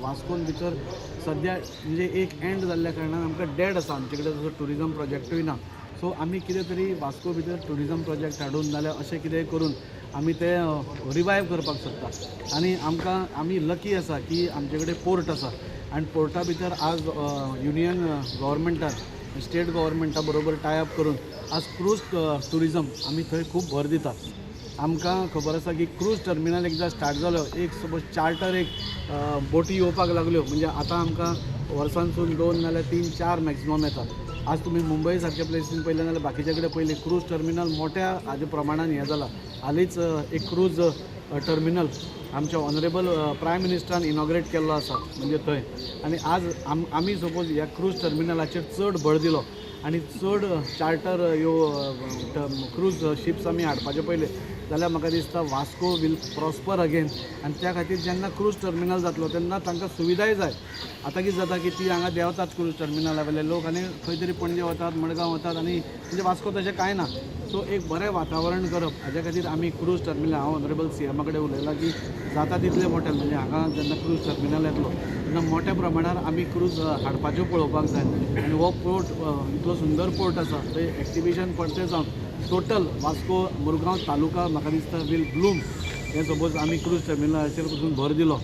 वास्कोन भितर सद्या म्हणजे एक एंड जाल्ल्या कारणान आमकां डेड आसा आमचे कडेन तसो टुरिजम प्रोजेक्टूय ना. सो आमी कितें तरी वास्को भितर टुरिजम प्रोजेक्ट हाडून नाल्यार अशें कितेंय करून आमी ते रिवायव करपाक सोदता. आनी आमी लकी आसा की आमचे कडेन पोर्ट आसा आनी पोर्टा भितर आज युनियन गव्हर्मेंटान स्टेट गव्हर्मेंटा बरोबर टायअप करून आज क्रूज टुरिजम आमी थंय खूब भर दिता. आमकां खबर आसा की क्रूज टर्मिनल एकदां स्टार्ट जालो, एक सपोज चार्टर एक बोटी येवपाक लागल्यो म्हणजे आतां आमकां वर्सांसून 2 नाल्यार 3-4 मॅक्सिमम येता. आज तुमी मुंबय सारक्या प्लेसीन पळयलें नाल्यार बाकीचे कडेन पयलें क्रूज टर्मिनल मोठ्या हाज्या प्रमाणान हें जाला. हालींच एक क्रूज टर्मिनल आमच्या ऑनरेबल प्रायम मिनिस्टरान इनॉग्रेट केल्लो आसा म्हणजे थंय. आनी आज आमी सपोज ह्या क्रूज टर्मिनलाचेर चड भर दिलो आनी चड चार्टर ह्यो क्रूज शिप्स आमी हाडपाचे पयले जाल्यार म्हाका दिसता वास्को वील प्रॉस्पर अगेन. आनी त्या खातीर जेन्ना क्रूज टर्मिनल जातलो तेन्ना तांकां सुविधाय जाय. आतां कितें जाता की ती हांगा देंवतात क्रूज टर्मिनला वयले लोक आनी खंय तरी पणजे वतात, मडगांव वतात आनी म्हणजे वास्को तशें कांय ना. सो एक बरें वातावरण करप हाज्या खातीर आमी क्रूज टर्मिनल हांव ऑनरेबल सीएमा कडेन उलयलां की जाता तितले मोठे म्हणजे हांगा जेन्ना क्रूज टर्मिनल येतलो तेन्ना मोठ्या प्रमाणार आमी क्रूज हाडपाच्यो पळोवपाक जाय. आनी हो पोर्ट इतलो सुंदर पोर्ट आसा थंय एक्टिबिशन परते जावन टोटल वास्को मुरगांव तालुका म्हाका दिसता वील ब्लूम. हें सपोज आमी क्रूज टर्मिनलाचेर पसून भर दिलो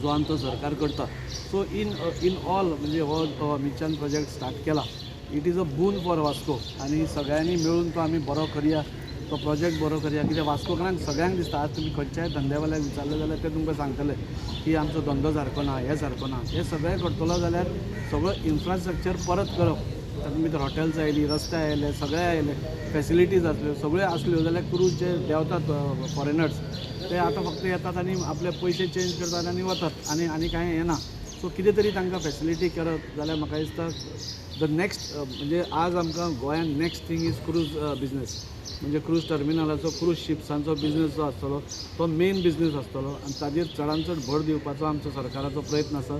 जो आमचो सरकार करता. सो इन ऑल म्हणजे हो मिशन प्रोजेक्ट स्टार्ट केला. It is a boon for Vasco आनी सगळ्यांनी मेळून तो आमी बरो करया, तो प्रोजेक्ट बरो करया. कित्याक वास्कोकारांक सगळ्यांक दिसता आज तुमी खंयच्याय धंद्यावाल्याक विचारलें जाल्यार ते तुमकां सांगतले की आमचो धंदो सारको ना, हें सारको ना. हें सगळें करतलो जाल्यार सगळो इन्फ्रास्ट्रक्चर परत करप. तातूंत भितर हॉटेल्स आयलीं, रस्ते आयले, सगळे आयले, फॅसिलिटीज आसल्यो, सगळ्यो आसल्यो जाल्यार क्रूज जे देंवतात फॉरेनर्स ते आतां फक्त येतात आनी आपले पयशे चेंज करतात आनी वतात आनी कांय हें ना. सो कितें तरी तांकां फॅसिलिटी करप जाल्यार म्हाका दिसता द नेक्स्ट म्हणजे आज आमकां गोंयान next thing is cruise business. म्हणजे क्रूज टर्मिनलाचो क्रूज शिप्सांचो बिजनेस जो आसतलो तो मेन बिजनेस आसतलो आनी ताजेर चडांत चड भर दिवपाचो आमचो सरकाराचो प्रयत्न आसा.